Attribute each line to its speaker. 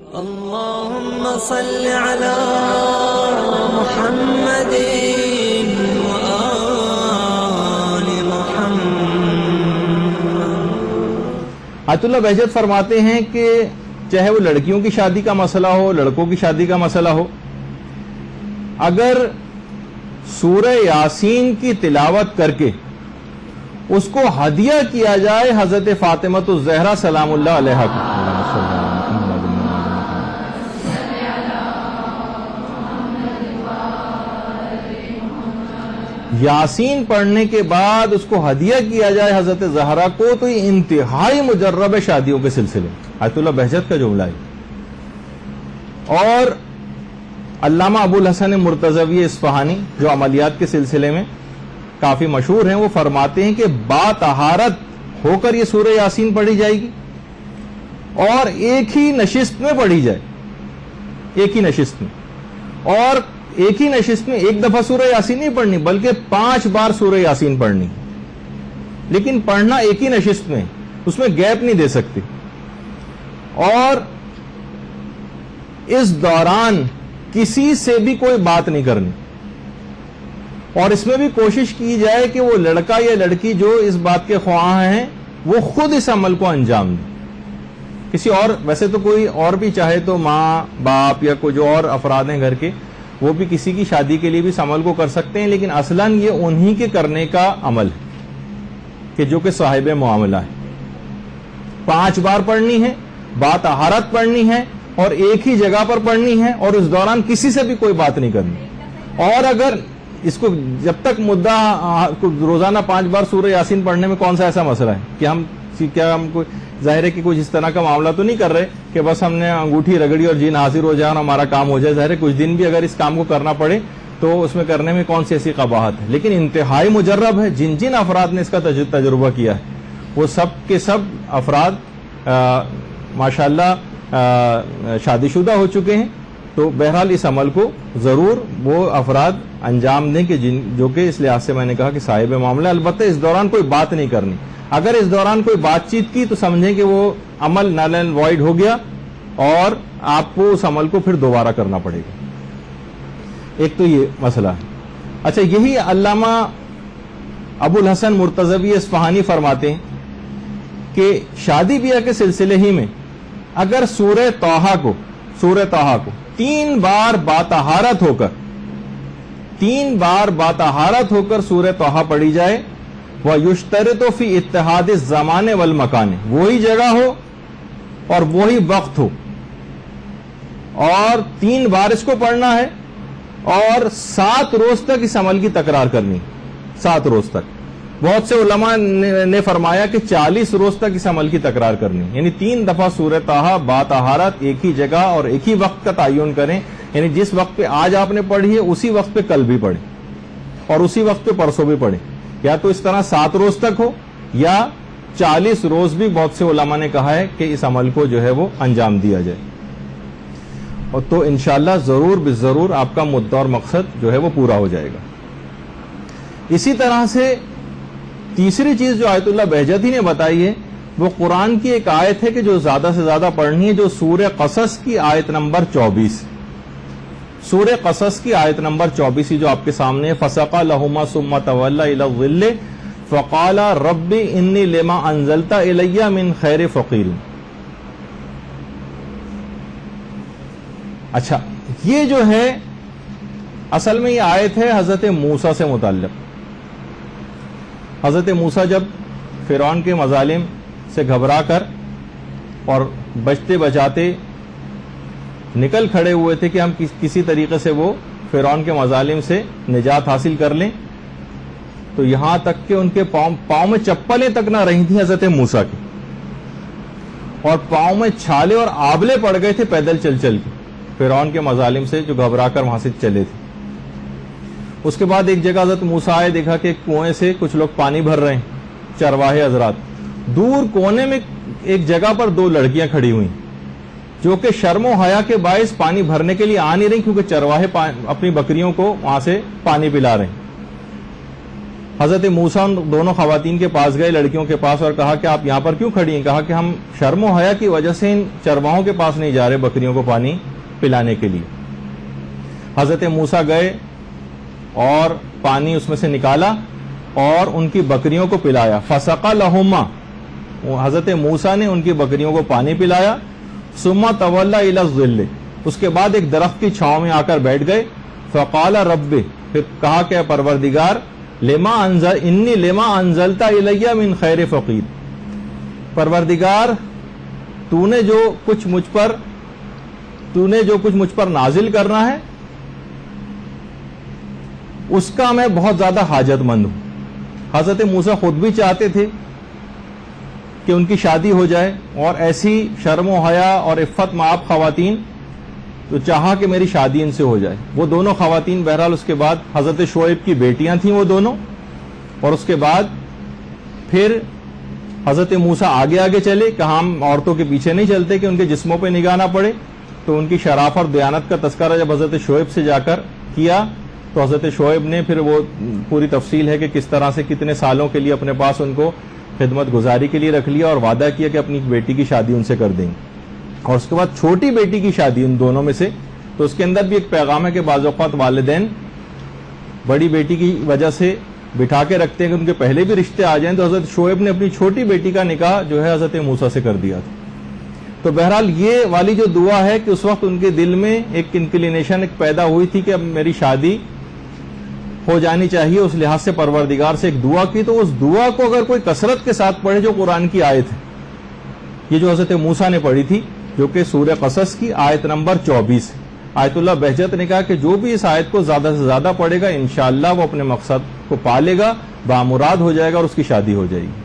Speaker 1: اللهم صل على محمد وآل محمد۔
Speaker 2: آیت اللہ بہجت فرماتے ہیں کہ چاہے وہ لڑکیوں کی شادی کا مسئلہ ہو، لڑکوں کی شادی کا مسئلہ ہو، اگر سورہ یاسین کی تلاوت کر کے اس کو ہدیہ کیا جائے حضرت فاطمہ الزہرا سلام اللہ علیہا کو، یاسین پڑھنے کے بعد اس کو ہدیہ کیا جائے حضرت زہرا کو، تو یہ انتہائی مجرب ہے شادیوں کے سلسلے۔ آیت اللہ بہجت کا جملہ ہے۔ اور علامہ ابو الحسن مرتضوی اصفہانی جو عملیات کے سلسلے میں کافی مشہور ہیں، وہ فرماتے ہیں کہ باطہارت ہو کر یہ سورہ یاسین پڑھی جائے گی اور ایک ہی نشست میں پڑھی جائے، ایک ہی نشست میں، اور ایک ہی نشست میں ایک دفعہ سورہ یاسین نہیں پڑھنی بلکہ 5 بار سورہ یاسین پڑھنی، لیکن پڑھنا ایک ہی نشست میں، اس میں گیپ نہیں دے سکتی۔ اور اس دوران کسی سے بھی کوئی بات نہیں کرنی، اور اس میں بھی کوشش کی جائے کہ وہ لڑکا یا لڑکی جو اس بات کے خواہاں ہیں وہ خود اس عمل کو انجام دے۔ کسی اور، ویسے تو کوئی اور بھی چاہے تو ماں باپ یا کوئی جو اور افراد ہیں گھر کے، وہ بھی کسی کی شادی کے لیے بھی اس عمل کو کر سکتے ہیں، لیکن اصلاً یہ انہی کے کرنے کا عمل ہے کہ جو کہ صاحب معاملہ ہے۔ 5 بار پڑھنی ہے، باطہارت پڑھنی ہے، اور ایک ہی جگہ پر پڑھنی ہے، اور اس دوران کسی سے بھی کوئی بات نہیں کرنی۔ اور اگر اس کو جب تک مدعا روزانہ 5 بار سورہ یاسین پڑھنے میں کون سا ایسا مسئلہ ہے کہ ہم کوئی ظاہر ہے کہ کچھ اس طرح کا معاملہ تو نہیں کر رہے کہ بس ہم نے انگوٹھی رگڑی اور جین حاضر ہو جائے اور ہمارا کام ہو جائے۔ ظاہر ہے کچھ دن بھی اگر اس کام کو کرنا پڑے تو اس میں کرنے میں کون سی ایسی قباحت ہے، لیکن انتہائی مجرب ہے۔ جن جن افراد نے اس کا تجربہ کیا ہے وہ سب کے سب افراد ماشاءاللہ شادی شدہ ہو چکے ہیں۔ تو بہرحال اس عمل کو ضرور وہ افراد انجام دیں کہ جو کہ اس لحاظ سے میں نے کہا کہ صاحب معاملہ۔ البتہ اس دوران کوئی بات نہیں کرنی، اگر اس دوران کوئی بات چیت کی تو سمجھیں کہ وہ عمل نل اینڈ وائڈ ہو گیا اور آپ کو اس عمل کو پھر دوبارہ کرنا پڑے گا۔ ایک تو یہ مسئلہ ہے۔ اچھا، یہی علامہ ابو الحسن مرتضوی اصفہانی فرماتے ہیں کہ شادی بیاہ کے سلسلے ہی میں اگر سورہ طٰہٰ کو 3 بار باطہارت ہو کر سورہ طٰہٰ پڑھی جائے، وَيُشْتَرِطُ فِي اتحاد الزمان والمکان، وہی جگہ ہو اور وہی وقت ہو، اور 3 بار اس کو پڑھنا ہے، اور 7 روز تک اس عمل کی تکرار کرنی، 7 روز تک۔ بہت سے علماء نے فرمایا کہ 40 روز تک اس عمل کی تکرار کرنی، یعنی 3 دفعہ سورہ طٰہٰ باطہارت ایک ہی جگہ اور ایک ہی وقت کا تعین کریں، یعنی جس وقت پہ آج آپ نے پڑھی ہے اسی وقت پہ کل بھی پڑھیں اور اسی وقت پہ پرسوں بھی پڑھیں، یا تو اس طرح 7 روز تک ہو یا 40 روز بھی بہت سے علماء نے کہا ہے کہ اس عمل کو جو ہے وہ انجام دیا جائے، اور تو انشاءاللہ ضرور بالضرور آپ کا مدعا اور مقصد جو ہے وہ پورا ہو جائے گا۔ اسی طرح سے تیسری چیز جو آیت اللہ بہجتی نے بتائی ہے وہ قرآن کی ایک آیت ہے کہ جو زیادہ سے زیادہ پڑھنی ہے، جو سورہ قصص کی آیت نمبر 24، سورہ قصص کی آیت نمبر 24 جو آپ کے سامنے ہے۔ فَسَقَى لَهُمَا ثُمَّ تَوَلَّى إِلَى الظِّلِّ فَقَالَ رَبِّ إِنِّي لِمَا أَنزَلْتَ إِلَيَّ مِنْ خَيْرِ فَقِيرٌ۔ اچھا، یہ جو ہے اصل میں یہ آیت ہے حضرت موسیٰ سے متعلق۔ حضرت موسیٰ جب فرعون کے مظالم سے گھبرا کر اور بچتے بچاتے نکل کھڑے ہوئے تھے کہ ہم کسی طریقے سے وہ فرعون کے مظالم سے نجات حاصل کر لیں، تو یہاں تک کہ ان کے پاؤں میں چپلیں تک نہ رہی تھیں حضرت موسیٰ کی، اور پاؤں میں چھالے اور آبلے پڑ گئے تھے پیدل چل چل کے فرعون کے مظالم سے جو گھبرا کر وہاں سے چلے تھے۔ اس کے بعد ایک جگہ حضرت موسیٰ آئے، دیکھا کہ کنویں سے کچھ لوگ پانی بھر رہے ہیں، چرواہے حضرات۔ دور کونے میں ایک جگہ پر 2 لڑکیاں کھڑی ہوئی جو کہ شرم و حیا کے باعث پانی بھرنے کے لیے آ نہیں رہی، کیونکہ چرواہے اپنی بکریوں کو وہاں سے پانی پلا رہے ہیں۔ حضرت موسیٰ دونوں خواتین کے پاس گئے، لڑکیوں کے پاس، اور کہا کہ آپ یہاں پر کیوں کھڑی ہیں؟ کہا کہ ہم شرم و حیا کی وجہ سے ان چرواہوں کے پاس نہیں جا رہے بکریوں کو پانی پلانے کے لیے۔ حضرت موسیٰ گئے اور پانی اس میں سے نکالا اور ان کی بکریوں کو پلایا۔ فسقى لهما، حضرت موسیٰ نے ان کی بکریوں کو پانی پلایا۔ ثم تولى الى الظل، اس کے بعد ایک درخت کی چھاؤں میں آ کر بیٹھ گئے۔ فقال رب، پھر کہا کہ پروردگار، انی لما انزلت الی من خیر فقیر، پروردگار تو نے جو کچھ مجھ پر نازل کرنا ہے اس کا میں بہت زیادہ حاجت مند ہوں۔ حضرت موسیٰ خود بھی چاہتے تھے کہ ان کی شادی ہو جائے، اور ایسی شرم و حیا اور عفت مآب خواتین، تو چاہا کہ میری شادی ان سے ہو جائے۔ وہ دونوں خواتین بہرحال اس کے بعد حضرت شعیب کی بیٹیاں تھیں وہ دونوں، اور اس کے بعد پھر حضرت موسیٰ آگے آگے چلے کہ ہم عورتوں کے پیچھے نہیں چلتے کہ ان کے جسموں پہ نگاہ نہ پڑے، تو ان کی شرافت اور دیانت کا تذکرہ جب حضرت شعیب سے جا کر کیا تو حضرت شعیب نے پھر وہ پوری تفصیل ہے کہ کس طرح سے کتنے سالوں کے لیے اپنے پاس ان کو خدمت گزاری کے لیے رکھ لیا، اور وعدہ کیا کہ اپنی بیٹی کی شادی ان سے کر دیں گے۔ اور اس کے بعد چھوٹی بیٹی کی شادی ان دونوں میں سے، تو اس کے اندر بھی ایک پیغام ہے کہ بعض اوقات والدین بڑی بیٹی کی وجہ سے بٹھا کے رکھتے ہیں کہ ان کے پہلے بھی رشتے آ جائیں، تو حضرت شعیب نے اپنی چھوٹی بیٹی کا نکاح جو ہے حضرت موسیٰ سے کر دیا تھا۔ تو بہرحال یہ والی جو دعا ہے کہ اس وقت ان کے دل میں ایک انکلینیشن ایک پیدا ہوئی تھی کہ اب میری شادی ہو جانی چاہیے، اس لحاظ سے پروردگار سے ایک دعا کی، تو اس دعا کو اگر کوئی کثرت کے ساتھ پڑھے، جو قرآن کی آیت ہے، یہ جو حضرت موسیٰ نے پڑھی تھی جو کہ سورہ قصص کی آیت نمبر 24 ہے، آیت اللہ بہجت نے کہا کہ جو بھی اس آیت کو زیادہ سے زیادہ پڑھے گا انشاءاللہ وہ اپنے مقصد کو پا لے گا، بامراد ہو جائے گا اور اس کی شادی ہو جائے گی۔